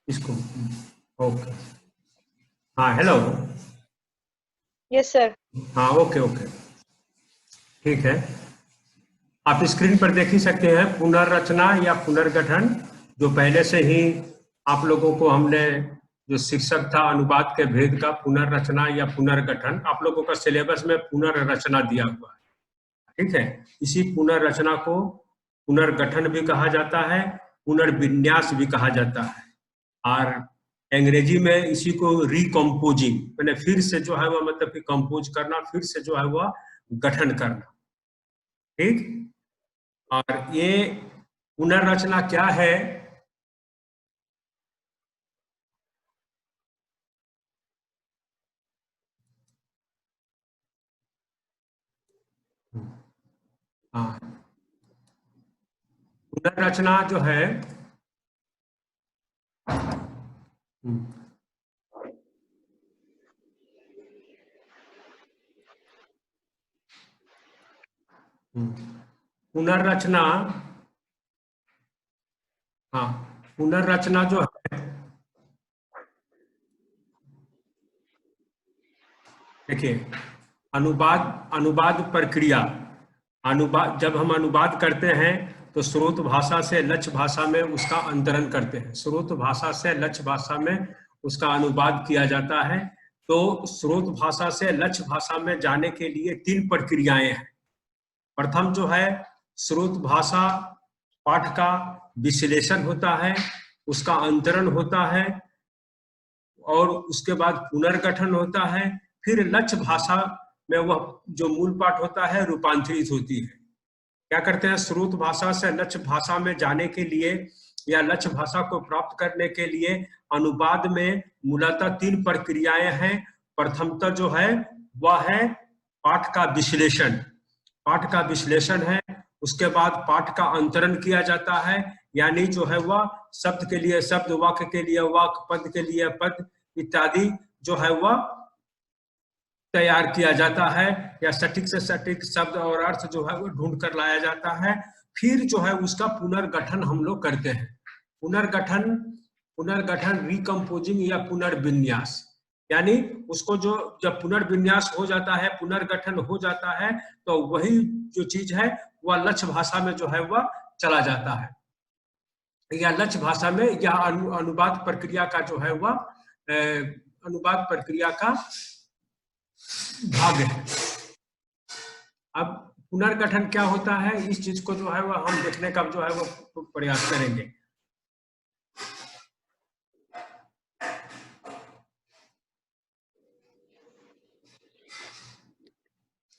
इसको। ओके। हाँ, hello. Yes sir. हाँ, ओके ओके, ठीक है। आप स्क्रीन पर देख ही सकते हैं पुनर्रचना या पुनर्गठन, जो पहले से ही आप लोगों को हमने, जो शीर्षक था अनुवाद के भेद का, पुनर्रचना या पुनर्गठन, आप लोगों का सिलेबस में पुनर्रचना दिया हुआ है। ठीक है। इसी पुनर्रचना को पुनर्गठन भी कहा जाता है, पुनर्विन्यास भी कहा जाता है, और अंग्रेजी में इसी को रिकम्पोजिंग, मैंने फिर से जो है वह, मतलब कि कंपोज करना, फिर से जो है वह गठन करना। ठीक। और ये पुनर्रचना क्या है? हाँ, पुनर्रचना जो है, पुनर्रचना, हाँ, पुनर्रचना जो है, देखिए, अनुवाद अनुवाद प्रक्रिया, अनुवाद, जब हम अनुवाद करते हैं तो स्रोत भाषा से लक्ष्य भाषा में उसका अंतरण करते हैं, स्रोत भाषा से लक्ष्य भाषा में उसका अनुवाद किया जाता है। तो स्रोत भाषा से लक्ष्य भाषा में जाने के लिए 3 प्रक्रियाएं हैं। प्रथम जो है, स्रोत भाषा पाठ का विश्लेषण होता है, उसका अंतरण होता है, और उसके बाद पुनर्गठन होता है। फिर लक्ष्य भाषा में वह जो मूल पाठ होता है रूपांतरित होती है। क्या करते हैं, स्रोत भाषा से लक्ष्य भाषा में जाने के लिए या लक्ष्य भाषा को प्राप्त करने के लिए अनुवाद में मूलतः 3 प्रक्रियाएं हैं। प्रथमतः जो है वह है पाठ का विश्लेषण, पाठ का विश्लेषण है। उसके बाद पाठ का अंतरण किया जाता है, यानी जो है वह शब्द के लिए शब्द, वाक्य के लिए वाक्य, पद के लिए पद इत्यादि जो है वह तैयार किया जाता है, या सटीक से सटीक शब्द और अर्थ जो है वो ढूंढ कर लाया जाता है। फिर जो है उसका पुनर्गठन हम लोग करते हैं। पुनर्गठन, पुनर्गठन रिकम्पोजिंग या पुनर्विन्यास, यानी उसको जो, जब पुनर्विन्यास हो जाता है, पुनर्गठन हो जाता है, तो वही जो चीज है वह लक्ष्य भाषा में जो है वह चला जाता है, या लक्ष्य भाषा में, या अनुवाद प्रक्रिया का जो है वह अनुवाद प्रक्रिया का भाग है। अब पुनर्गठन क्या होता है, इस चीज को जो है वह हम देखने का जो है वो प्रयास करेंगे।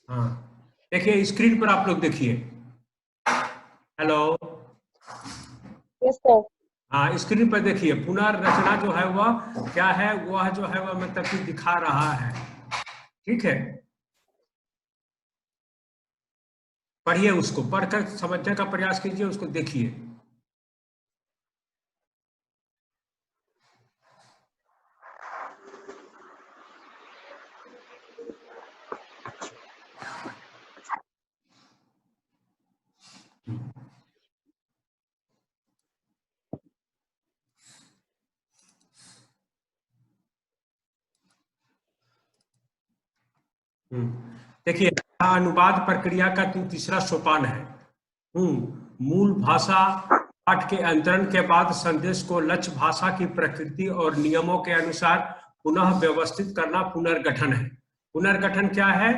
हाँ, देखिए स्क्रीन पर आप लोग देखिए। हेलो। Yes sir. हाँ, स्क्रीन पर देखिए, पुनर्रचना जो है वह क्या है, वह जो है वह मतलब कि दिखा रहा है। ठीक है, पढ़िए, उसको पढ़कर समझने का प्रयास कीजिए, उसको देखिए। देखिए, अनुवाद प्रक्रिया का तीसरा सोपान है। मूल भाषा पाठ के अंतरण के बाद संदेश को लक्ष्य भाषा की प्रकृति और नियमों के अनुसार पुनः व्यवस्थित करना पुनर्गठन है। पुनर्गठन क्या है,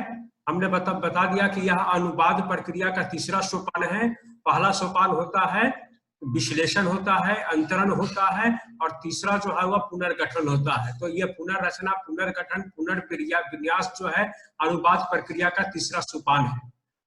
हमने बता दिया कि यह अनुवाद प्रक्रिया का तीसरा सोपान है। पहला सोपान होता है विश्लेषण होता है, अंतरण होता है, और तीसरा जो है वह पुनर्गठन होता है। तो ये पुनर्रचना, पुनर्गठन, पुनर्विन्यास जो है अनुवाद प्रक्रिया का तीसरा सोपान है।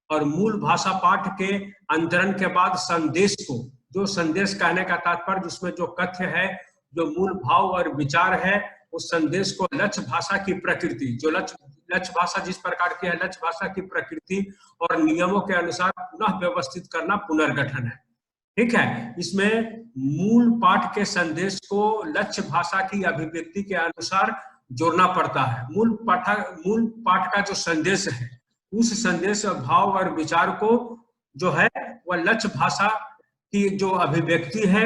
और मूल भाषा पाठ के अंतरण के बाद संदेश को, जो संदेश कहने का तात्पर्य जिसमें जो कथ्य है, जो मूल भाव और विचार है, उस संदेश को लक्ष्य भाषा की प्रकृति, जो लक्ष्य भाषा जिस प्रकार की है, लक्ष्य भाषा की प्रकृति और नियमों के अनुसार पुनः व्यवस्थित करना पुनर्गठन है। ठीक है, इसमें मूल पाठ के संदेश को लक्ष्य भाषा की अभिव्यक्ति के अनुसार जोड़ना पड़ता है। मूल पाठ का जो संदेश है, उस संदेश, भाव और विचार को जो है वह लक्ष्य भाषा की जो अभिव्यक्ति है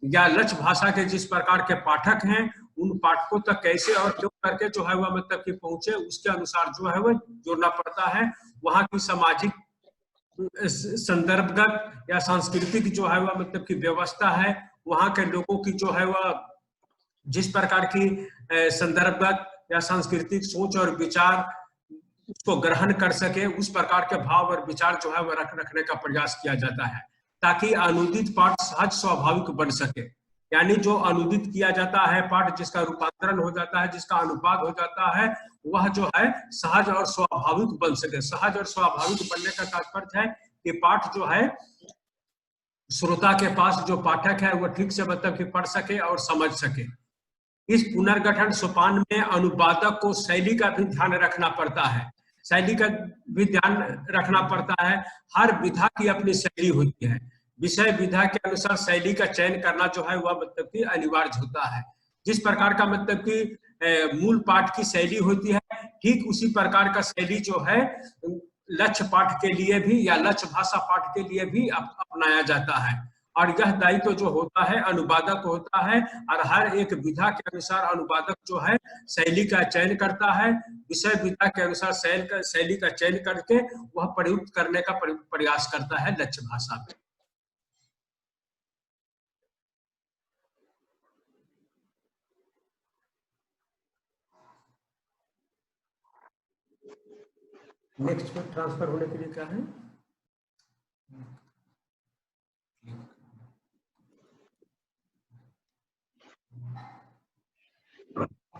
या लक्ष्य भाषा के जिस प्रकार के पाठक हैं उन पाठकों तक कैसे और क्यों करके जो है वह मतलब कि पहुंचे, उसके अनुसार जो है वह जोड़ना पड़ता है। वहां की सामाजिक संदर्भगत या सांस्कृतिक जो है वह मतलब की व्यवस्था है, वहां के लोगों की जो है वह जिस प्रकार की संदर्भगत या सांस्कृतिक सोच और विचार उसको ग्रहण कर सके, उस प्रकार के भाव और विचार जो है वह रखने का प्रयास किया जाता है, ताकि अनुदित पाठ सहज स्वाभाविक बन सके। यानी जो अनुदित किया जाता है पाठ, जिसका रूपांतरण हो जाता है, जिसका अनुवाद हो जाता है, वह जो है सहज और स्वाभाविक बन सके। सहज और स्वाभाविक बनने का तात्पर्य है कि पाठ जो है श्रोता के पास जो पाठक है वह ठीक से मतलब कि पढ़ सके और समझ सके। इस पुनर्गठन सोपान में अनुवादक को शैली का भी ध्यान रखना पड़ता है, शैली का भी ध्यान रखना पड़ता है। हर विधा की अपनी शैली होती है, विषय विधा के अनुसार शैली का चयन करना जो है वह मतलब कि अनिवार्य होता है। जिस प्रकार का मतलब कि मूल पाठ की शैली होती है, ठीक उसी प्रकार का शैली जो है लक्ष्य पाठ के लिए भी या लक्ष्य भाषा पाठ के लिए भी अपनाया जाता है। और यह दायित्व जो होता है अनुवादक होता है, और हर एक विधा के अनुसार अनुवादक जो है शैली का चयन करता है, विषय विधा के अनुसार शैली का चयन करके वह प्रयुक्त करने का प्रयास करता है लक्ष्य भाषा में। नेक्स्ट पे ट्रांसफर होने के लिए क्या है,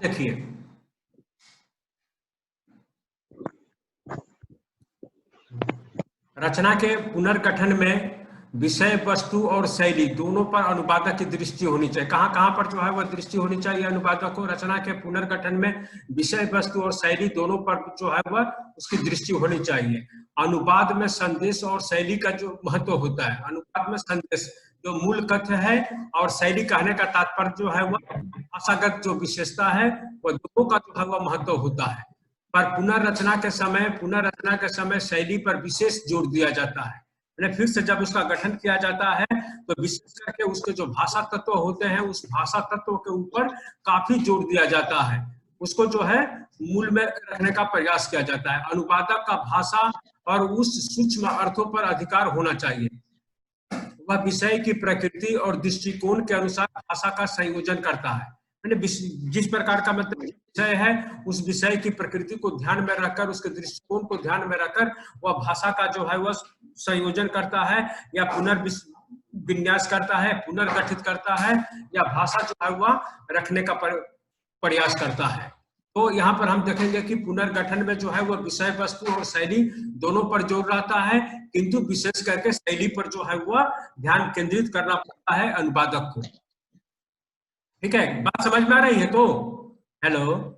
देखिए रचना के पुनर्गठन में विषय वस्तु और शैली दोनों पर अनुवादक की दृष्टि होनी चाहिए। कहाँ कहाँ पर जो है वह दृष्टि होनी चाहिए अनुवादक को? रचना के पुनर्गठन में विषय वस्तु और शैली दोनों पर जो है वह उसकी दृष्टि होनी चाहिए। अनुवाद में संदेश और शैली का जो महत्व होता है, अनुवाद में संदेश जो मूल कथ्य है और शैली कहने का तात्पर्य जो है वह भाषागत जो विशेषता है वह दोनों का जो है वह महत्व होता है। पर पुनर्रचना के समय शैली पर विशेष जोर दिया जाता है। फिर से जब उसका गठन किया जाता है तो विशेष करके उसके जो भाषा तत्व होते हैं उस भाषा तत्व के ऊपर काफी जोर दिया जाता है, उसको जो है मूल में रखने का प्रयास किया जाता है। अनुवादक का भाषा और उस सूक्ष्म अर्थों पर अधिकार होना चाहिए। वह विषय की प्रकृति और दृष्टिकोण के अनुसार भाषा का संयोजन करता है। जिस प्रकार का मतलब विषय है उस विषय की प्रकृति को ध्यान में रखकर, उसके दृष्टिकोण को ध्यान में रखकर वह भाषा का जो है वह संयोजन करता है या पुनर्विन्यास करता है, पुनर्गठित करता है, या भाषा जो है वह रखने का प्रयास करता है। तो यहाँ पर हम देखेंगे कि पुनर्गठन में जो है वह विषय वस्तु और शैली दोनों पर जोर रहता है, किंतु विशेष करके शैली पर जो है वह ध्यान केंद्रित करना पड़ता है अनुवादक को। ठीक है, बात समझ में आ रही है? तो हेलो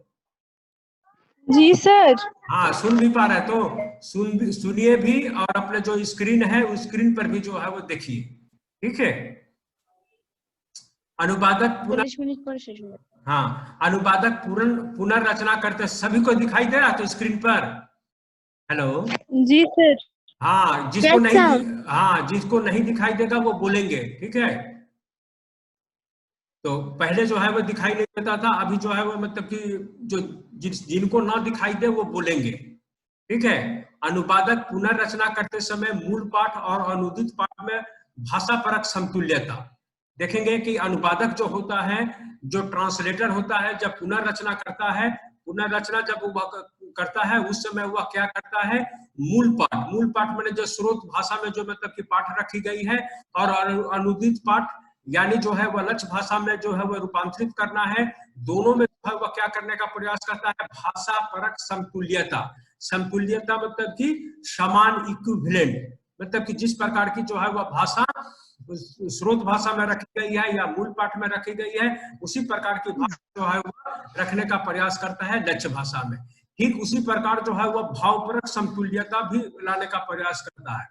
जी सर। हाँ, सुन भी पा रहे तो सुनिए भी, और अपने जो स्क्रीन है उस स्क्रीन पर भी जो है वो देखिए। ठीक है, अनुवादक हाँ, अनुवादक पुनर्रचना करते सभी को दिखाई दे रहा तो स्क्रीन पर? हेलो जी सर। हाँ, जिसको नहीं दिखाई देगा वो बोलेंगे। ठीक है, तो पहले जो है वो दिखाई नहीं देता था, अभी जो है वो मतलब कि जो जिनको ना दिखाई दे वो बोलेंगे। ठीक है, अनुवादक पुनर्रचना करते समय मूल पाठ और अनुदित पाठ में भाषा परक समतुल्यता देखेंगे कि अनुवादक जो होता है, जो ट्रांसलेटर होता है, जब पुनर्रचना करता है, पुनर्रचना जब वह करता है उस समय वह क्या करता है, मूल पाठ मैंने जो स्रोत भाषा में जो मतलब की पाठ रखी गई है और अनुदित पाठ यानी जो है वह लक्ष्य भाषा में जो है वह रूपांतरित करना है, दोनों में जो है वह क्या करने का प्रयास करता है, भाषा परक समतुल्यता मतलब कि समान, इक्विवेलेंट, मतलब कि जिस प्रकार की जो है वह भाषा स्रोत भाषा में रखी गई है या मूल पाठ में रखी गई है, उसी प्रकार की भाषा जो है वह रखने का प्रयास करता है लक्ष्य भाषा में। ठीक उसी प्रकार जो है वह भावपरक समतुल्यता भी लाने का प्रयास करता है।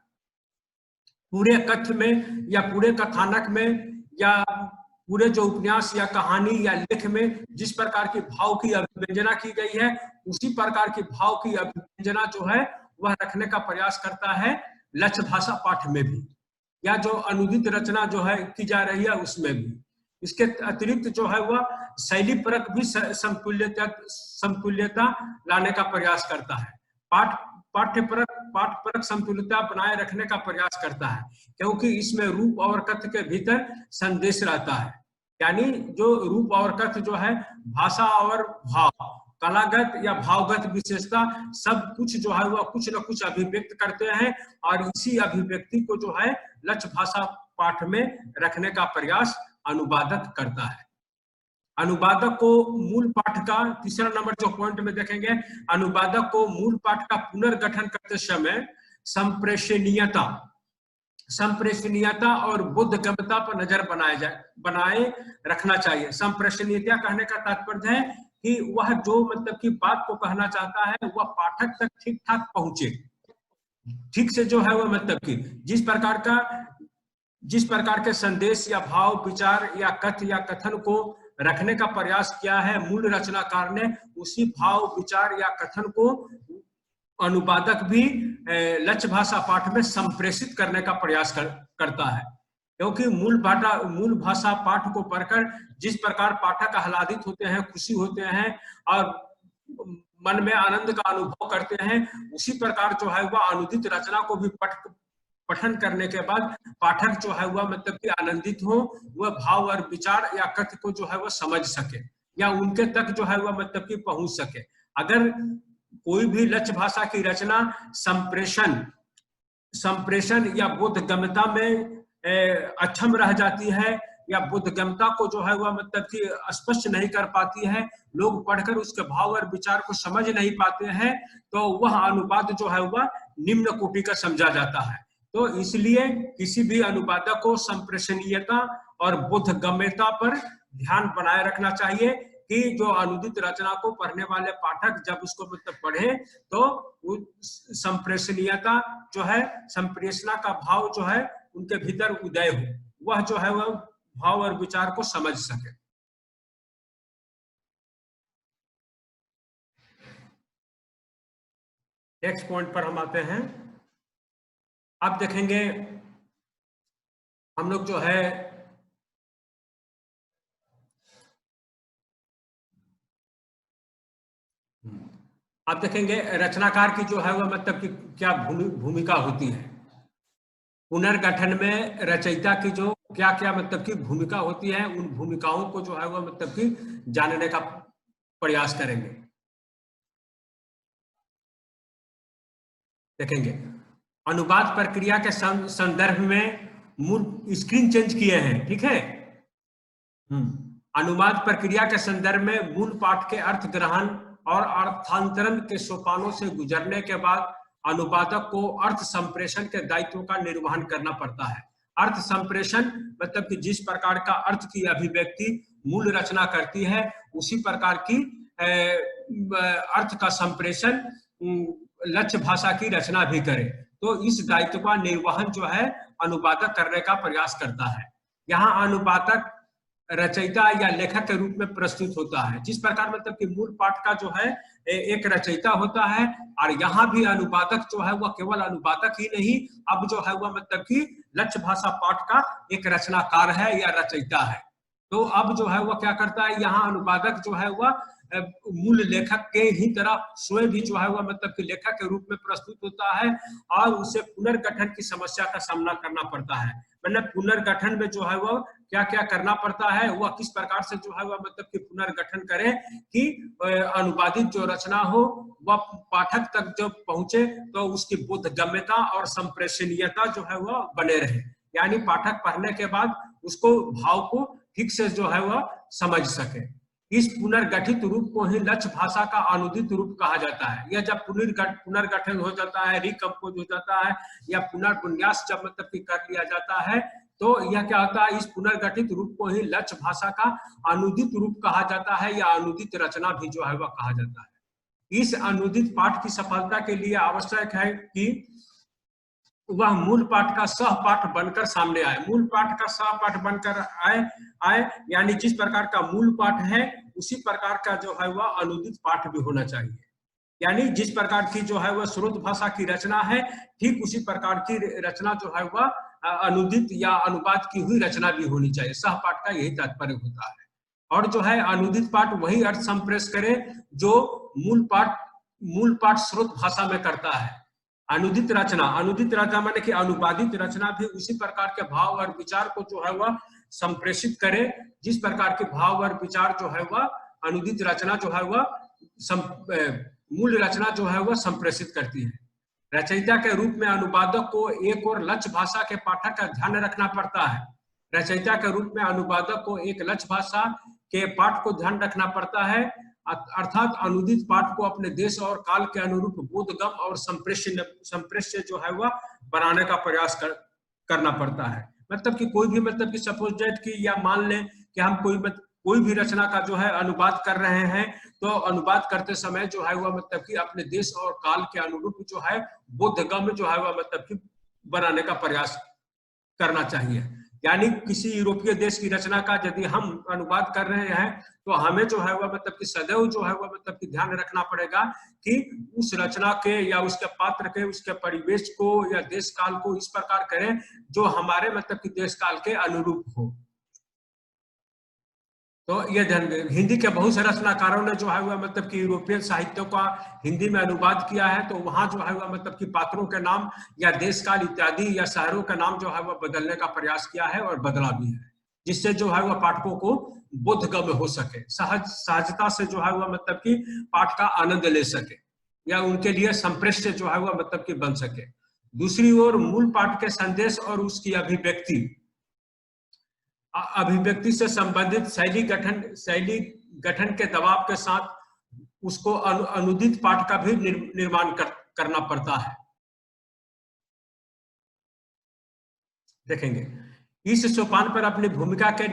पूरे कथ्य में या पूरे कथानक में या पूरे जो उपन्यास या कहानी या लेख में जिस प्रकार की भाव की अभिव्यंजना की गई है, उसी प्रकार की भाव की अभिव्यंजना जो है वह रखने का प्रयास करता है लक्ष्य भाषा पाठ में भी। या जो अनुदित रचना जो है की जा रही है उसमें भी। इसके अतिरिक्त जो है वह शैली परक भी समतुल्यता लाने का प्रयास करता है। पाठ परक समतुल्यता बनाए रखने का प्रयास करता है, क्योंकि इसमें रूप और कथ्य के भीतर संदेश रहता है। यानी जो रूप और कथ्य जो है भाषा और भाव, कलागत या भावगत विशेषता सब कुछ जो है वह कुछ न कुछ अभिव्यक्त करते हैं, और इसी अभिव्यक्ति को जो है लक्ष्य भाषा पाठ में रखने का प्रयास अनुवादक करता है। अनुवादक को मूल पाठ का तीसरा नंबर जो पॉइंट में देखेंगे, अनुवादक को मूल पाठ का पुनर्गठन करते समय संप्रेषणीयता और बोधगम्यता पर नजर बनाए रखना चाहिए। संप्रेषणीयता कहने का तात्पर्य है कि वह जो मतलब की बात को कहना चाहता है वह पाठक तक ठीक ठाक पहुंचे, ठीक से जो है वह मतलब की जिस प्रकार के संदेश या भाव, विचार या कथ्य या कथन को रखने का प्रयास किया है मूल रचनाकार ने, उसी भाव, विचार या कथन को अनुवादक भी लक्ष्य भाषा पाठ में संप्रेषित करने का प्रयास करता है। क्योंकि मूल भाषा पाठ को पढ़कर जिस प्रकार पाठक आह्लादित होते हैं, खुशी होते हैं और मन में आनंद का अनुभव करते हैं, उसी प्रकार जो है वह अनुदित रचना को भी पठन करने के बाद पाठक जो है वह मतलब कि आनंदित हो, वह भाव और विचार या कथ्य को जो है वह समझ सके या उनके तक जो है वह मतलब कि पहुंच सके। अगर कोई भी लक्ष्य भाषा की रचना संप्रेषण या बोधगम्यता में अक्षम रह जाती है या बोधगम्यता को जो है वह मतलब कि स्पष्ट नहीं कर पाती है, लोग पढ़कर उसके भाव और विचार को समझ नहीं पाते हैं, तो वह अनुवाद जो है वह निम्न कोटि का समझा जाता है। तो इसलिए किसी भी अनुवादक को संप्रेषणीयता और बोधगम्यता पर ध्यान बनाए रखना चाहिए कि जो अनुदित रचना को पढ़ने वाले पाठक जब उसको मतलब पढ़े तो संप्रेषणीयता जो है, संप्रेषणा का भाव जो है उनके भीतर उदय हो, वह जो है वह भाव और विचार को समझ सके। नेक्स्ट पॉइंट पर हम आते हैं। अब देखेंगे हम लोग जो है अब देखेंगे रचनाकार की जो है वह मतलब कि क्या भूमिका होती है। पुनर्गठन में रचयिता की जो क्या क्या मतलब की भूमिका होती है, उन भूमिकाओं को जो है वह मतलब कि जानने का प्रयास करेंगे। देखेंगे अनुवाद प्रक्रिया के संदर्भ में मूल स्क्रीन चेंज किए हैं, ठीक है। अनुवाद प्रक्रिया के संदर्भ में मूल पाठ के अर्थ ग्रहण और अर्थांतरण के सोपानों से गुजरने के बाद अनुवादक को अर्थ संप्रेषण के दायित्व का निर्वहन करना पड़ता है। अर्थ संप्रेषण मतलब कि जिस प्रकार का अर्थ की अभिव्यक्ति मूल रचना करती है, उसी प्रकार की अर्थ का संप्रेषण लक्ष्य भाषा की रचना भी करे। तो इस दायित्व का निर्वहन जो है अनुवादक करने का प्रयास करता है। यहाँ अनुवादक रचयिता या लेखक के रूप में प्रस्तुत होता है। जिस प्रकार मतलब कि मूल पाठ का जो है एक रचयिता होता है, और यहाँ भी अनुवादक जो है वह केवल अनुवादक ही नहीं, अब जो है वह मतलब कि लक्ष्य भाषा पाठ का एक रचनाकार है या रचयिता है। तो अब जो है वह क्या करता है, यहाँ अनुवादक जो है वह मूल लेखक के ही तरह स्वयं भी जो है वह मतलब कि लेखक के रूप में प्रस्तुत होता है, और उसे पुनर्गठन की समस्या का सामना करना पड़ता है। मतलब पुनर्गठन में जो है वह क्या क्या करना पड़ता है, वह किस प्रकार से जो है वह मतलब कि पुनर्गठन करे कि अनुवादित जो रचना हो वह पाठक तक जब पहुंचे तो उसकी बोधगम्यता और संप्रेषणीयता जो है वह बने रहे, यानी पाठक पढ़ने के बाद उसको भाव को ठीक से जो है वह समझ सके। इस पुनर्गठित रूप को ही लक्ष्य भाषा का अनुदित रूप कहा जाता है। यह जब पुनर्गठन हो जाता है, रिकम्पोज हो जाता है या पुनर्विन्यास जब मतलब कि कर लिया जाता है, तो यह क्या होता है, इस पुनर्गठित रूप को ही लक्ष्य भाषा का अनुदित रूप कहा जाता है या अनुदित रचना भी जो है वह कहा जाता है। इस अनुदित पाठ की सफलता के लिए आवश्यक है कि वह मूल पाठ का सहपाठ बनकर सामने आए। मूल पाठ का सहपाठ बनकर आए यानी जिस प्रकार का मूल पाठ है उसी प्रकार का जो है वह अनुदित पाठ भी होना चाहिए। यानी जिस प्रकार की जो है वह स्रोत भाषा की रचना है, ठीक उसी प्रकार की रचना जो है वह अनुदित या अनुवाद की हुई रचना भी होनी चाहिए। सहपाठ का यही तात्पर्य होता है। और जो है अनुदित पाठ वही अर्थ संप्रेष करे जो मूल पाठ स्रोत भाषा में करता है। अनुदित रचना माने कि अनुवादित रचना भी उसी प्रकार के भाव और विचार को जो है वह संप्रेषित करे जिस प्रकार के भाव और विचार जो है वह अनुदित रचना जो है वह मूल रचना जो है वह संप्रेषित करती है। रचयिता के रूप में अनुवादक को एक और लक्ष्य भाषा के पाठक का ध्यान रखना पड़ता है। रचयिता के रूप में अनुवादक को एक लक्ष्य भाषा के पाठ को ध्यान रखना पड़ता है, अर्थात अनुदित पाठ को अपने देश और काल के अनुरूप बोधगम और संप्रेष्य जो है वह बनाने का प्रयास करना पड़ता है। मतलब कि कोई भी मतलब कि सपोज डेट की या मान लें कि हम कोई भी रचना का जो है अनुवाद कर रहे हैं तो अनुवाद करते समय जो है वह मतलब कि अपने देश और काल के अनुरूप जो है बोधगम्य जो है वह मतलब कि बनाने का प्रयास करना चाहिए। यानी किसी यूरोपीय देश की रचना का यदि हम अनुवाद कर रहे हैं तो हमें जो है वह मतलब कि सदैव जो है वह मतलब कि ध्यान रखना पड़ेगा कि उस रचना के या उसके पात्र के उसके परिवेश को या देश काल को इस प्रकार करें जो हमारे मतलब कि देश काल के अनुरूप हो। तो ये ध्यान, हिंदी के बहुत से रचनाकारों ने जो है वह मतलब कि यूरोपियन साहित्यों का हिंदी में अनुवाद किया है, तो वहां जो है वह मतलब कि पात्रों के नाम या देश काल इत्यादि या शहरों का नाम जो है वह बदलने का प्रयास किया है और बदला भी है, जिससे जो है वह पाठकों को बोधगम्य हो सके, सहजता से जो है वह मतलब कि पाठ का आनंद ले सके या उनके लिए संप्रेष्य जो है वह मतलब कि बन सके। दूसरी ओर मूल पाठ के संदेश और उसकी अभिव्यक्ति से संबंधित शैली गठन के दबाव के साथ उसको अनुदित पाठ का भी निर्माण करना पड़ता है। देखेंगे इस सोपान पर अपनी भूमिका के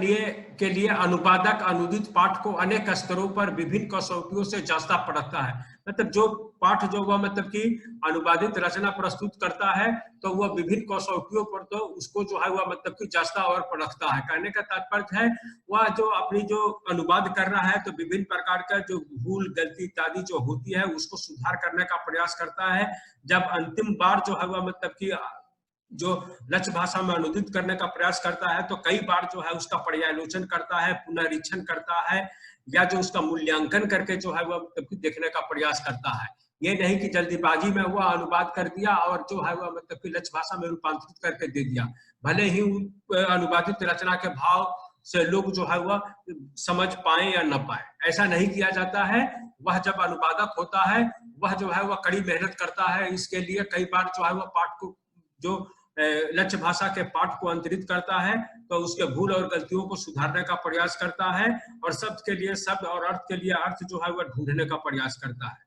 लिए अनुवादक अनुदित पाठ को अनेक स्तरों पर विभिन्न कसौटियों से जांचता परखता है। मतलब जो पाठ जो वह मतलब कि अनुवादित रचना प्रस्तुत करता है तो वह विभिन्न कसौटियों पर तो उसको जो है वह मतलब कि जांचता और परखता है। कहने का तात्पर्य है वह जो अपनी जो अनुवाद कर रहा है तो विभिन्न प्रकार का जो भूल गलती इत्यादि जो होती है उसको सुधार करने का प्रयास करता है। जब अंतिम बार जो है वह मतलब कि जो लक्ष्य भाषा में अनुदित करने का प्रयास करता है तो कई बार जो है उसका पर्यालोचन करता है, पुनरीक्षण करता है या जो उसका मूल्यांकन करके जो है वह मतलब देखने का प्रयास करता है। ये नहीं कि जल्दीबाजी में हुआ अनुवाद कर दिया और जो है वह मतलब कि लक्ष्य भाषा में रूपांतरित करके दे दिया, भले ही अनुवादित रचना के भाव से लोग जो है वह समझ पाए या न पाए, ऐसा नहीं किया जाता है। वह जब अनुवादक होता है वह जो है वह कड़ी मेहनत करता है, इसके लिए कई बार जो है वह पाठ को जो लक्ष्य भाषा के पाठ को अंतरित करता है तो उसके भूल और गलतियों को सुधारने का प्रयास करता है और शब्द के लिए शब्द और अर्थ के लिए अर्थ जो है वह ढूंढने का प्रयास करता है।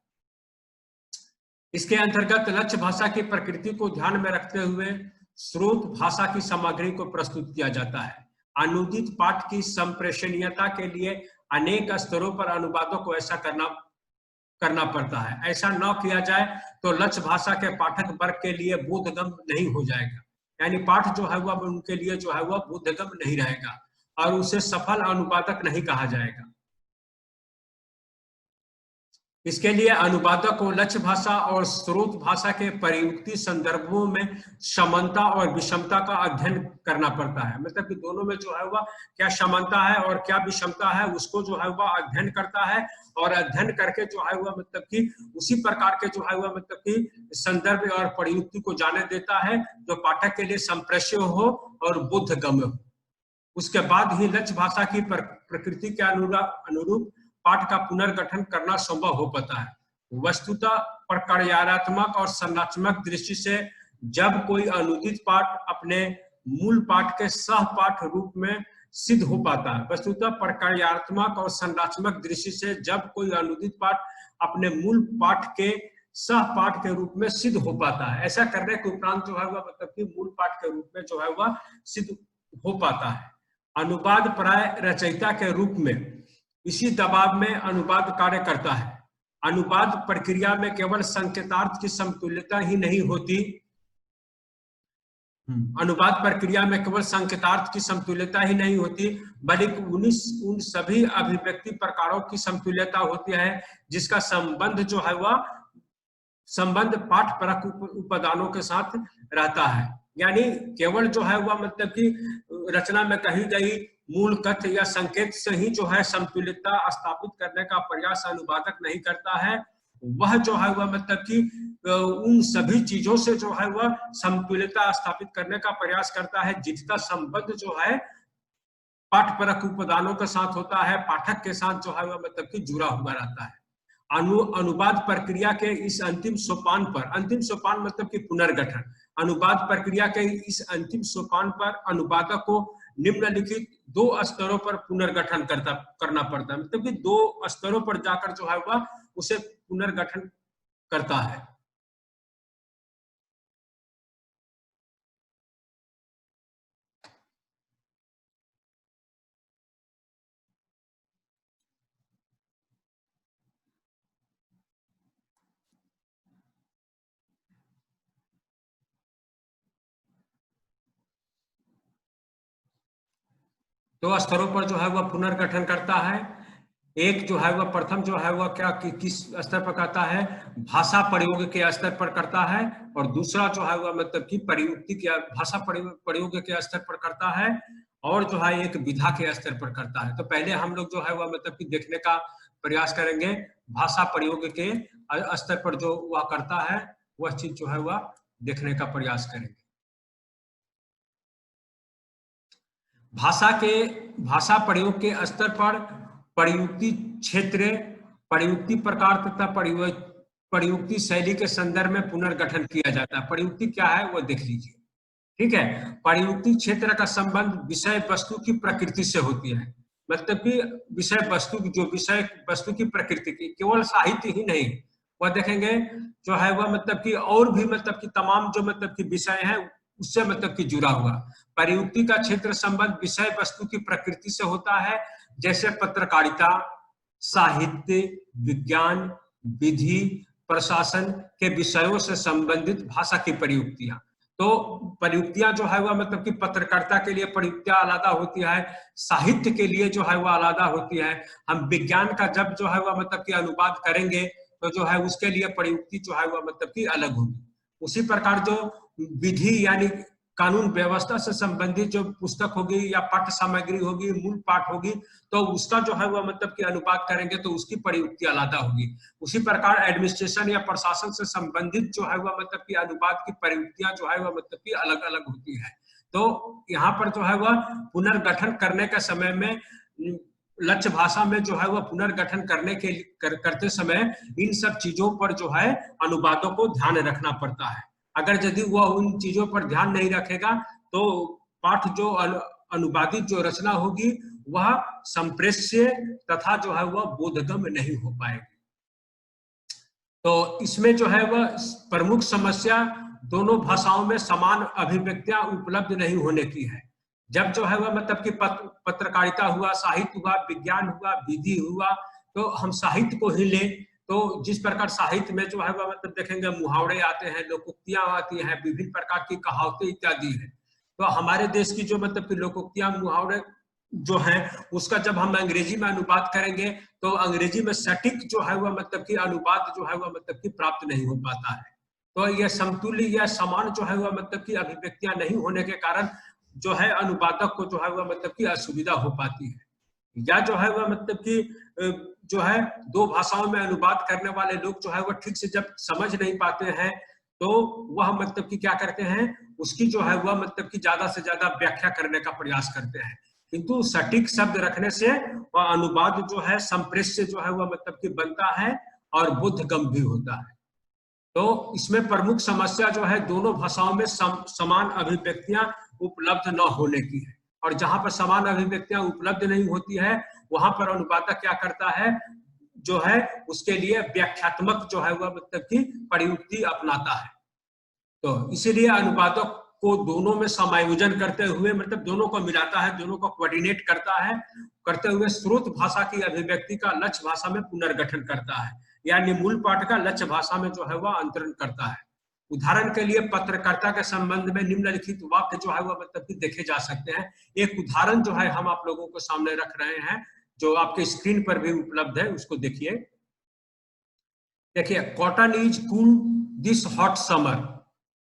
इसके अंतर्गत लक्ष्य भाषा की प्रकृति को ध्यान में रखते हुए स्रोत भाषा की सामग्री को प्रस्तुत किया जाता है। अनुदित पाठ की संप्रेषणीयता के लिए अनेक स्तरों पर अनुवादों को ऐसा करना पड़ता है। ऐसा न किया जाए तो लक्ष्य भाषा के पाठक वर्ग के लिए बोधगम नहीं हो जाएगा, यानी पाठ जो है वह उनके लिए जो है वह बोधगम नहीं रहेगा और उसे सफल अनुवादक नहीं कहा जाएगा। इसके लिए अनुवादक को लक्ष्य भाषा और स्रोत भाषा के प्रयुक्ति संदर्भों में समानता और विषमता का अध्ययन करना पड़ता है। मतलब कि दोनों में जो है वह क्या समानता है और क्या विषमता है उसको जो है वह अध्ययन करता है और अध्ययन करके जो है वह मतलब कि उसी प्रकार के जो है वह मतलब कि संदर्भ और प्रयुक्ति को जाने देता है जो पाठक के लिए संप्रेष्य हो और बोधगम्य हो। उसके बाद ही लक्ष्य भाषा की प्रकृति के अनुरूप पाठ का पुनर्गठन करना संभव हो पाता है। वस्तुतः प्रक्रियात्मक और संरचनात्मक दृष्टि से जब कोई अनुदित पाठ अपने मूल पाठ के सह पाठ रूप में सिद्ध हो पाता है, वस्तुतः प्रक्रियात्मक और संरचनात्मक दृष्टि से जब कोई अनुदित पाठ अपने मूल पाठ के सह पाठ के रूप में सिद्ध हो पाता है, ऐसा करने के उपरांत जो है वह मतलब कि मूल पाठ के रूप में जो है वह सिद्ध हो पाता है। अनुवाद प्राय रचयिता के रूप में इसी दबाव में अनुवाद कार्य करता है। अनुवाद प्रक्रिया में केवल संकेतार्थ की समतुल्यता ही नहीं होती, अनुवाद प्रक्रिया में केवल संकेतार्थ की समतुल्यता ही नहीं होती बल्कि उन सभी अभिव्यक्ति प्रकारों की समतुल्यता होती है जिसका संबंध जो है वह संबंध पाठ परक उपादानों के साथ रहता है। यानी केवल जो है वह मतलब कि रचना में कही गई मूल कथ्य या संकेत से ही जो है समतुल्यता स्थापित करने का प्रयास अनुवादक नहीं करता है, वह जो है वह मतलब कि उन सभी चीजों से जो है वह समतुल्यता स्थापित करने का प्रयास करता है जिसका संबंध जो है पाठपरक उपादानों के साथ होता है, पाठक के साथ जो है वह मतलब कि जुड़ा हुआ रहता है। अनुवाद प्रक्रिया के इस अंतिम सोपान मतलब कि पुनर्गठन, अनुवाद प्रक्रिया के इस अंतिम सोपान पर अनुवादक को निम्नलिखित 2 स्तरों पर पुनर्गठन करना पड़ता है, मतलब कि 2 स्तरों पर जाकर जो है वह उसे पुनर्गठन करता है। दो स्तरों पर जो है वह पुनर्गठन करता है। एक जो है वह प्रथम जो है वह किस स्तर पर करता है, भाषा प्रयोग के स्तर पर करता है, और दूसरा जो है वह मतलब कि प्रयुक्ति के भाषा प्रयोग के स्तर पर करता है, और जो है एक विधा के स्तर पर करता है। तो पहले हम लोग जो है वह मतलब कि देखने का प्रयास करेंगे भाषा प्रयोग के स्तर पर जो वह करता है, वह चीज जो है वह देखने का प्रयास करेंगे। भाषा प्रयोग के स्तर पर प्रयुक्ति क्षेत्र, प्रयुक्ति प्रकार तथा प्रयुक्ति शैली के संदर्भ में पुनर्गठन किया जाता है। प्रयुक्ति क्या है वह देख लीजिए, ठीक है। प्रयुक्ति क्षेत्र का संबंध विषय वस्तु की प्रकृति से होती है, मतलब कि विषय वस्तु की प्रकृति की, केवल साहित्य ही नहीं, वह देखेंगे जो है वह मतलब कि और भी मतलब कि तमाम जो मतलब कि विषय है उससे मतलब कि जुड़ा हुआ। प्रयुक्ति का क्षेत्र संबंध विषय वस्तु की प्रकृति से होता है, जैसे पत्रकारिता, साहित्य, विज्ञान, विधि, प्रशासन के विषयों से संबंधित भाषा की प्रयुक्तियां। तो प्रयुक्तियां जो है वह मतलब कि पत्रकारिता के लिए प्रयुक्तियां अलग होती है, साहित्य के लिए जो है वह अलग होती है। हम विज्ञान का जब जो है वह मतलब कि अनुवाद करेंगे तो जो है उसके लिए प्रयुक्ति जो है वह मतलब कि अलग होगी। उसी प्रकार जो विधि यानी कानून व्यवस्था से संबंधित जो पुस्तक होगी या पाठ्य सामग्री होगी, मूल पाठ होगी, तो उसका जो है वह मतलब कि अनुवाद करेंगे तो उसकी प्रयुक्ति अलग होगी। उसी प्रकार एडमिनिस्ट्रेशन या प्रशासन से संबंधित जो है वह मतलब कि अनुवाद की प्रयुक्तियां जो है वह मतलब कि अलग अलग होती है। तो यहाँ पर जो है वह पुनर्गठन करने के समय में लक्ष्य भाषा में जो है वह पुनर्गठन करते समय इन सब चीजों पर जो है अनुवादों को ध्यान रखना पड़ता है। अगर यदि वह उन चीजों पर ध्यान नहीं रखेगा तो पाठ जो अनुवादित जो रचना होगी वह संप्रेष्य तथा जो है वह बोधगम्य नहीं हो पाएगी। तो इसमें जो है वह प्रमुख समस्या दोनों भाषाओं में समान अभिव्यक्तियां उपलब्ध नहीं होने की है। जब जो है वह मतलब कि पत्रकारिता हुआ, साहित्य हुआ, विज्ञान हुआ, विधि हुआ, तो हम साहित्य को ही ले तो जिस प्रकार साहित्य में जो है वह मतलब देखेंगे मुहावरे आते हैं, लोकोक्तियां आती हैं, विभिन्न प्रकार की कहावतें इत्यादि है। तो हमारे देश की जो मतलब कि लोकोक्तियां मुहावरे जो है उसका जब हम अंग्रेजी में अनुवाद करेंगे तो अंग्रेजी में सटीक जो है वह मतलब कि अनुवाद जो है वह मतलब कि प्राप्त नहीं हो पाता है। तो यह समतुल्य या समान जो है वह मतलब कि अभिव्यक्तियां नहीं होने के कारण जो है अनुवादक को जो है वह मतलब कि असुविधा हो पाती है, या जो है वह मतलब कि जो है दो भाषाओं में अनुवाद करने वाले लोग जो है वह ठीक से जब समझ नहीं पाते हैं तो वह मतलब कि क्या करते हैं, उसकी जो है वह मतलब कि ज्यादा से ज्यादा व्याख्या करने का प्रयास करते हैं। किंतु सटीक शब्द रखने से वह अनुवाद जो है संप्रेष्य जो है वह मतलब कि बनता है और बोधगम्य भी होता है। तो इसमें प्रमुख समस्या जो है दोनों भाषाओं में समान अभिव्यक्तियां उपलब्ध न होने की है, और जहां पर समान अभिव्यक्तियां उपलब्ध नहीं होती है वहां पर अनुवादक क्या करता है, जो है उसके लिए व्याख्यात्मक जो है वह मतलब की प्रयुक्ति अपनाता है। तो इसीलिए अनुवादक को दोनों में समायोजन करते हुए मतलब दोनों को मिलाता है, दोनों को कोऑर्डिनेट करता है, करते हुए स्रोत भाषा की अभिव्यक्ति का लक्ष्य भाषा में पुनर्गठन करता है, यानी मूल पाठ का लक्ष्य भाषा में जो है वह अंतरण करता है। उदाहरण के लिए पत्रकारिता के संबंध में निम्नलिखित वाक्य जो है वह मतलब कि देखे जा सकते हैं। एक उदाहरण जो है हम आप लोगों को सामने रख रहे हैं, जो आपके स्क्रीन पर भी उपलब्ध है, उसको देखिए। देखिए, cotton is cool this hot summer,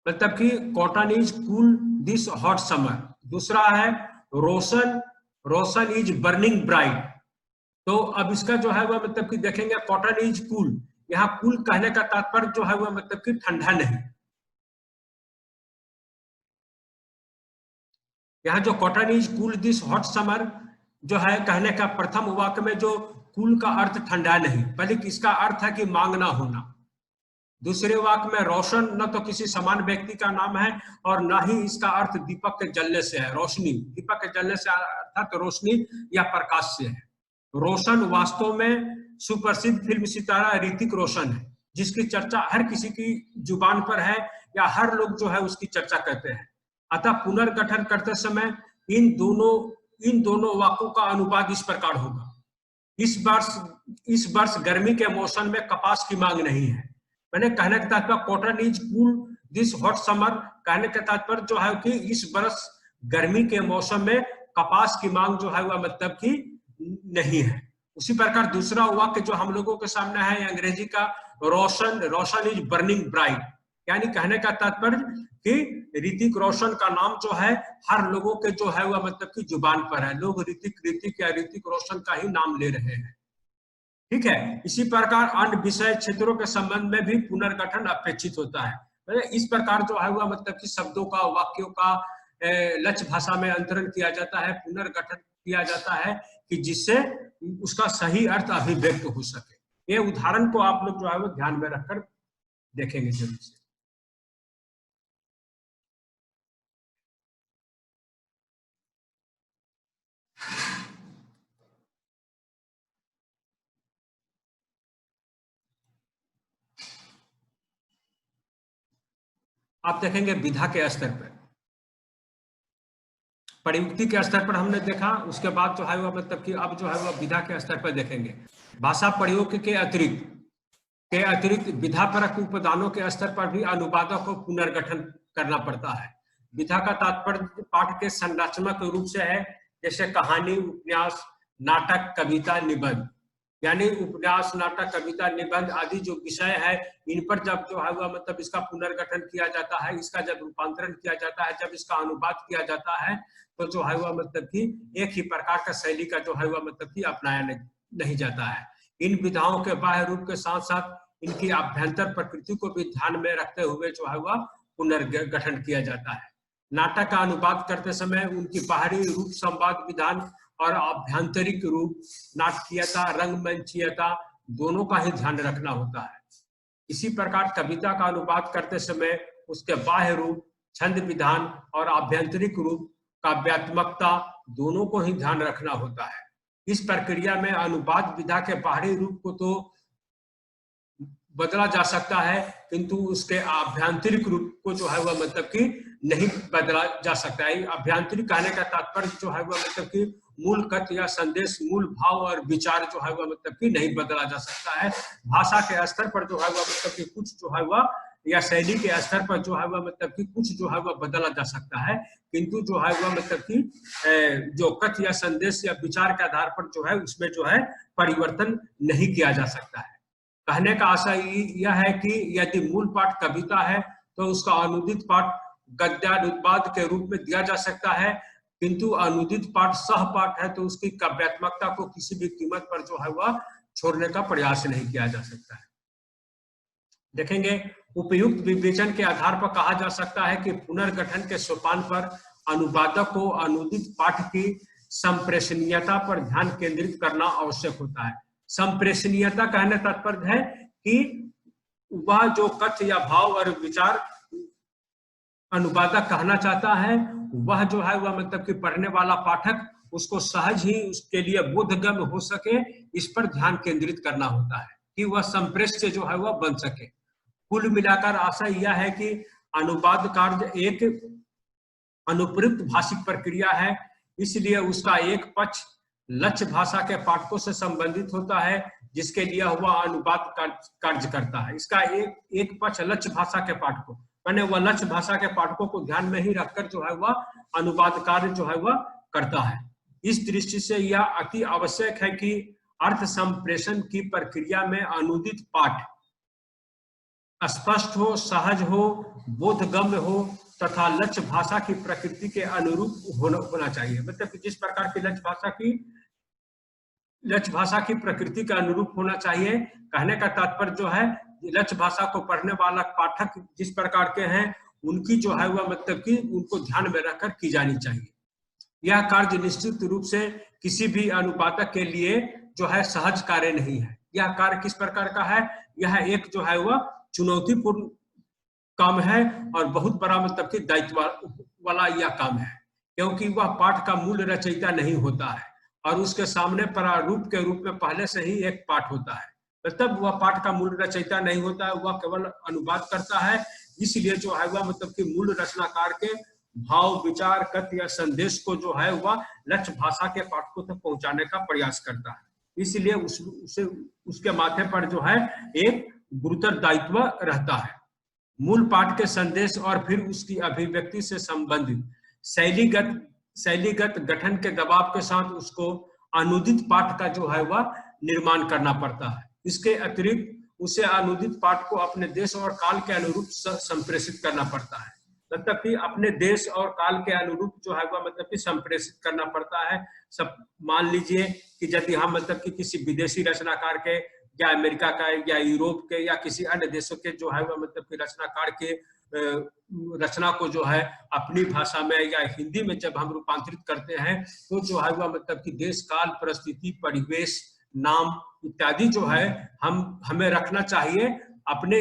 मतलब कि cotton is cool this hot summer. दूसरा है रोशन, रोशन इज बर्निंग ब्राइट। तो अब इसका जो है वह मतलब कि देखेंगे कॉटन इज कूल, यहाँ कूल कहने का तात्पर्य जो है वह मतलब कि ठंडा नहीं। यहाँ जो cotton is cool this hot summer जो है कहने का प्रथम वाक्य में जो कूल का अर्थ ठंडा नहीं, बल्कि इसका अर्थ है कि मांगना होना। दूसरे वाक्य में रोशन न तो किसी समान व्यक्ति का नाम है और न ही इसका अर्थ दीपक के जलने से है। रोशनी, दीपक के जलने से अर्थात रोशनी या प्रकाश से है। रोशन वास्तव में सुप्रसिद्ध फिल्म सितारा ऋतिक रोशन है, जिसकी चर्चा हर किसी की जुबान पर है या हर लोग जो है उसकी चर्चा करते हैं। अतः पुनर्गठन करते समय इन दोनों वाक्यों का अनुवाद इस प्रकार होगा। इस वर्ष गर्मी के मौसम में कपास की मांग नहीं है। मैंने कहने का तात्पर्य cotton is cool this hot summer कहने का तात्पर्य जो है कि इस वर्ष गर्मी के मौसम में कपास की मांग जो है वह मतलब कि नहीं है। उसी प्रकार दूसरा वाक्य जो हम लोगों के सामने है अंग्रेजी का रोशन इज बर्निंग ब्राइट, यानी कहने का तात्पर्य कि ऋतिक रोशन का नाम जो है हर लोगों के जो है वह मतलब कि जुबान पर है। लोग ऋतिक या ऋतिक रोशन का ही नाम ले रहे हैं। ठीक है। इसी प्रकार अन्य विषय क्षेत्रों के संबंध में भी पुनर्गठन अपेक्षित होता है। इस प्रकार जो है वह मतलब कि शब्दों का, वाक्यों का लक्ष्य भाषा में अंतरण किया जाता है, पुनर्गठन किया जाता है कि जिससे उसका सही अर्थ अभिव्यक्त हो सके। ये उदाहरण को आप लोग जो है वो ध्यान में रखकर देखेंगे जरूर से। आप देखेंगे विधा के स्तर पर, प्रयुक्ति के स्तर पर हमने देखा, उसके बाद जो है वह मतलब कि अब जो है वह विधा के स्तर पर देखेंगे। भाषा प्रयोग के अतिरिक्त विधा परक उपादानों के स्तर पर भी अनुवादक को पुनर्गठन करना पड़ता है। विधा का तात्पर्य पाठ के संरचनात्मक रूप से है, जैसे कहानी, उपन्यास, नाटक, कविता, निबंध। यानी उपन्यास, नाटक, कविता, निबंध आदि जो विषय है इन पर जब जो है वह मतलब इसका पुनर्गठन किया जाता है, इसका जब रूपांतरण किया जाता है, जब इसका अनुवाद किया जाता है, तो जो है वह मतलब कि एक ही प्रकार का शैली का जो है वह मतलब कि अपनाया नहीं जाता है। इन विधाओं के बाह्य रूप के साथ साथ इनकी आभ्यंतर प्रकृति को भी ध्यान में रखते हुए जो है वह पुनर्गठन किया जाता है। नाटक का अनुवाद करते समय उनकी बाहरी रूप, संवाद विधान और आभ्यंतरिक रूप, नाटकीयता, रंगमंचीयता दोनों का ही ध्यान रखना होता है। इसी प्रकार कविता का अनुवाद करते समय उसके बाह्य रूप, छंद विधान और आभ्यंतरिक रूप, काव्यात्मकता दोनों को ही ध्यान रखना होता है। इस प्रक्रिया में अनुवाद विधा के बाहरी रूप को तो बदला जा सकता है, किंतु उसके आभ्यंतरिक रूप को जो है वह मतलब कि नहीं बदला जा सकता है। आभ्यंतरिक कहने का तात्पर्य जो है वह मतलब कि मूल कथ्य या संदेश, मूल भाव और विचार जो है वह मतलब कि नहीं बदला जा सकता है। भाषा के स्तर पर जो है वह मतलब कि कुछ जो है वह या शैली के स्तर पर जो है वह मतलब कि कुछ जो है वह बदला जा सकता है, किंतु जो है वह मतलब कि जो कथ्य या संदेश या विचार के आधार पर जो है उसमें जो है परिवर्तन नहीं किया जा सकता है। कहने का आशय यह है कि यदि मूल पाठ कविता है तो उसका अनुदित पाठ गद्यानुवाद के रूप में दिया जा सकता है, किंतु अनुदित पाठ सह पाठ है तो उसकी काव्यात्मकता को किसी भी कीमत पर जो है वह छोड़ने का प्रयास नहीं किया जा सकता है। देखेंगे उपयुक्त विवेचन के आधार पर कहा जा सकता है कि पुनर्गठन के सोपान पर अनुवादक को अनुदित पाठ की संप्रेषणीयता पर ध्यान केंद्रित करना आवश्यक होता है। संप्रेषणीयता कहने तात्पर्य है कि वह जो कथ्य या भाव और विचार अनुवादक कहना चाहता है वह जो है वह मतलब कि पढ़ने वाला पाठक उसको सहज ही उसके लिए बोधगम्य हो सके, इस पर ध्यान केंद्रित करना होता है कि वह संप्रेष्य जो है वह बन सके। कुल मिलाकर आशय यह है कि अनुवाद कार्य एक अनुप्रयुक्त भाषिक प्रक्रिया है, इसलिए उसका एक पक्ष लक्ष्य भाषा के पाठकों से संबंधित होता है जिसके लिए वह अनुवाद कार्य करता है। इसका एक पक्ष लक्ष्य भाषा के पाठकों, माने वह लक्ष्य भाषा के पाठकों को ध्यान में ही रखकर जो है वह अनुवाद कार्य जो है वह करता है। इस दृष्टि से यह अति आवश्यक है कि अर्थ संप्रेषण की प्रक्रिया में अनुदित पाठ स्पष्ट हो, सहज हो, बोधगम्य हो तथा लक्ष्य भाषा की प्रकृति के अनुरूप होना चाहिए। मतलब कि जिस प्रकार की लक्ष्य भाषा की प्रकृति के अनुरूप होना चाहिए। कहने का तात्पर्य जो है, लक्ष्य भाषा को पढ़ने वाला पाठक जिस प्रकार के हैं, उनकी जो है वह मतलब कि उनको ध्यान में रखकर की जानी चाहिए। यह कार्य निश्चित रूप से किसी भी अनुवादक के लिए जो है सहज कार्य नहीं है। यह कार्य किस प्रकार का है? यह एक जो है वह चुनौतीपूर्ण काम है और बहुत बड़ा मतलब कि दायित्व वाला यह काम है, क्योंकि वह पाठ का मूल रचयिता नहीं होता है और उसके सामने प्रारूप के रूप में पहले से ही एक पाठ होता है। मतलब वह पाठ का मूल रचयिता नहीं होता है, वह केवल अनुवाद करता है। इसलिए जो है वह मतलब कि मूल रचनाकार के भाव, विचार, कथ्य या संदेश को जो है वह लक्ष्य भाषा के पाठकों तक पहुंचाने का प्रयास करता है। इसलिए उसके माथे पर जो है एक गुरुतर दायित्व रहता है। मूल पाठ के संदेश और फिर उसकी अभिव्यक्ति से संबंधित शैलीगत गठन के दबाव के साथ उसको अनुदित पाठ का जो है वह निर्माण करना पड़ता है। इसके अतिरिक्त उसे अनुदित पाठ को अपने देश और काल के अनुरूप संप्रेषित करना पड़ता है। मतलब कि अपने देश और काल के अनुरूप जो है वह मतलब कि संप्रेषित करना पड़ता है। सब मान लीजिए कि यदि हम मतलब कि किसी विदेशी रचनाकार के या अमेरिका का या यूरोप के या किसी अन्य देशों के जो है वह मतलब कि रचनाकार के रचना को जो है अपनी भाषा में या हिंदी में जब हम रूपांतरित करते हैं, तो जो है वह मतलब कि देश, काल, परिस्थिति, परिवेश, नाम इत्यादि जो है हमें रखना चाहिए। अपने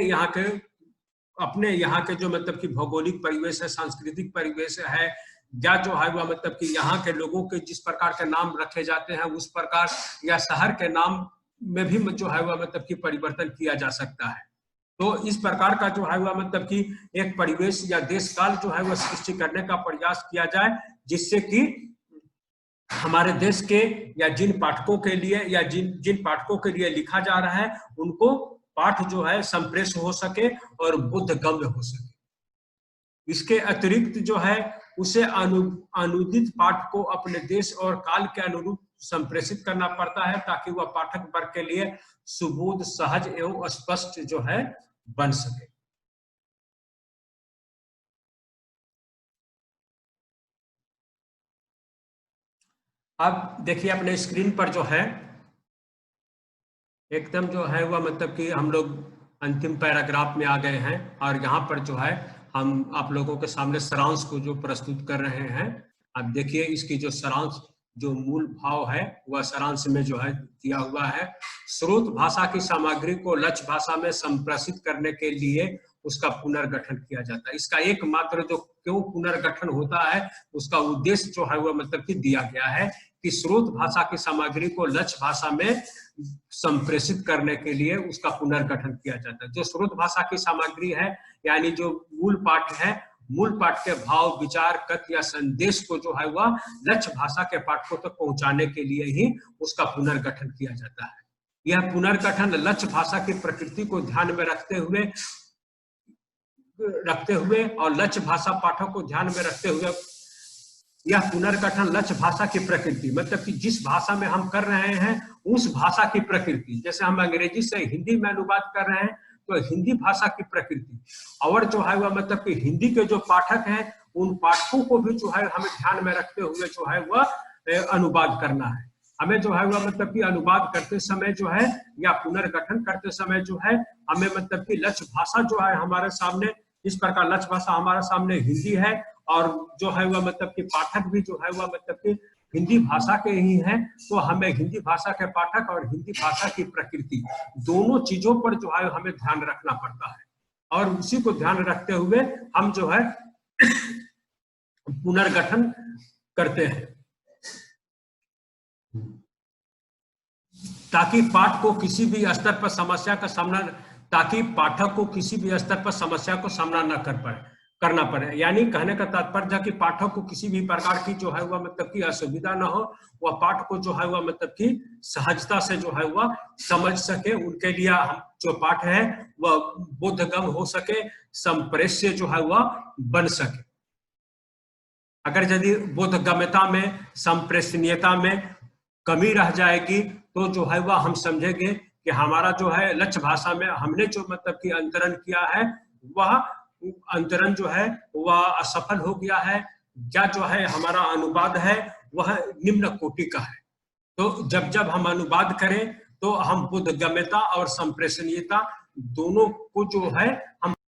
यहाँ के जो मतलब कि भौगोलिक परिवेश है, सांस्कृतिक परिवेश है, या जो है वह मतलब कि यहाँ के लोगों के जिस प्रकार के नाम रखे जाते हैं उस प्रकार, या शहर के नाम में भी जो है वह मतलब कि परिवर्तन किया जा सकता है। तो इस प्रकार का जो है वह मतलब कि एक परिवेश या देश काल जो है वह सृष्टि करने का प्रयास किया जाए, जिससे कि हमारे देश के या जिन पाठकों के लिए या जिन पाठकों के लिए लिखा जा रहा है उनको पाठ जो है संप्रेष हो सके और बोधगम्य हो सके। इसके अतिरिक्त जो है उसे अनुदित पाठ को अपने देश और काल के अनुरूप संप्रेषित करना पड़ता है, ताकि वह पाठक वर्ग के लिए सुबोध, सहज एवं स्पष्ट जो है बन सके। अब देखिए अपने स्क्रीन पर जो है एकदम जो है वह मतलब कि हम लोग अंतिम पैराग्राफ में आ गए हैं और यहाँ पर जो है हम आप लोगों के सामने सारांश को जो प्रस्तुत कर रहे हैं। अब देखिए इसकी जो सारांश, जो मूल भाव है वह सारांश में जो है दिया हुआ है। स्रोत भाषा की सामग्री को लक्ष्य भाषा में संप्रेषित करने के लिए उसका पुनर्गठन किया जाता है। इसका एकमात्र जो क्यों पुनर्गठन होता है उसका उद्देश्य जो है वह मतलब कि दिया गया है कि स्रोत भाषा की सामग्री को लक्ष्य भाषा में संप्रेषित करने के लिए उसका पुनर्गठन किया जाता है। जो स्रोत भाषा की सामग्री है यानी जो मूल पाठ है, मूल पाठ के भाव, विचार, कथ्य या संदेश को जो है वह लक्ष्य भाषा के पाठकों तक पहुंचाने के लिए ही उसका पुनर्गठन किया जाता है। यह पुनर्गठन लक्ष्य भाषा की प्रकृति को ध्यान में रखते हुए और लक्ष्य भाषा पाठक को ध्यान में रखते हुए, यह पुनर्गठन लक्ष्य भाषा की प्रकृति मतलब कि जिस भाषा में हम कर रहे हैं उस भाषा की प्रकृति, जैसे हम अंग्रेजी से हिंदी में अनुवाद कर रहे हैं तो हिंदी भाषा की प्रकृति, और जो है वह मतलब कि हिंदी के जो पाठक हैं उन पाठकों को भी जो है हमें ध्यान में रखते हुए जो है वह अनुवाद करना है। हमें जो है वह मतलब कि अनुवाद करते समय जो है या पुनर्गठन करते समय जो है हमें मतलब कि लक्ष्य भाषा जो है हमारे सामने, इस प्रकार लक्ष्य भाषा हमारे सामने हिंदी है और जो है वह मतलब कि पाठक भी जो है वह मतलब कि हिंदी भाषा के ही हैं, तो हमें हिंदी भाषा के पाठक और हिंदी भाषा की प्रकृति दोनों चीजों पर जो है हमें ध्यान रखना पड़ता है और उसी को ध्यान रखते हुए हम जो है पुनर्गठन करते हैं ताकि पाठ को किसी भी स्तर पर समस्या का सामना, ताकि पाठक को किसी भी स्तर पर समस्या को सामना न करना पड़े। यानी कहने का तात्पर्य है कि पाठक को किसी भी प्रकार की जो है वह मतलब कि असुविधा न हो, वह पाठ को जो है वह मतलब कि सहजता से जो है वह समझ सके, उनके लिए जो पाठ है वह बोधगम्य हो सके, संप्रेष्य जो है वह बन सके। अगर यदि बोधगम्यता में, संप्रेषणीयता में कमी रह जाएगी तो जो है वह हम समझेंगे कि हमारा जो है लक्ष्य भाषा में हमने जो मतलब कि अंतरण किया है, वह अंतरण जो है वह असफल हो गया है, या जो है हमारा अनुवाद है वह निम्न कोटि का है। तो जब जब हम अनुवाद करें तो हम बोधगम्यता और संप्रेषणीयता दोनों को जो है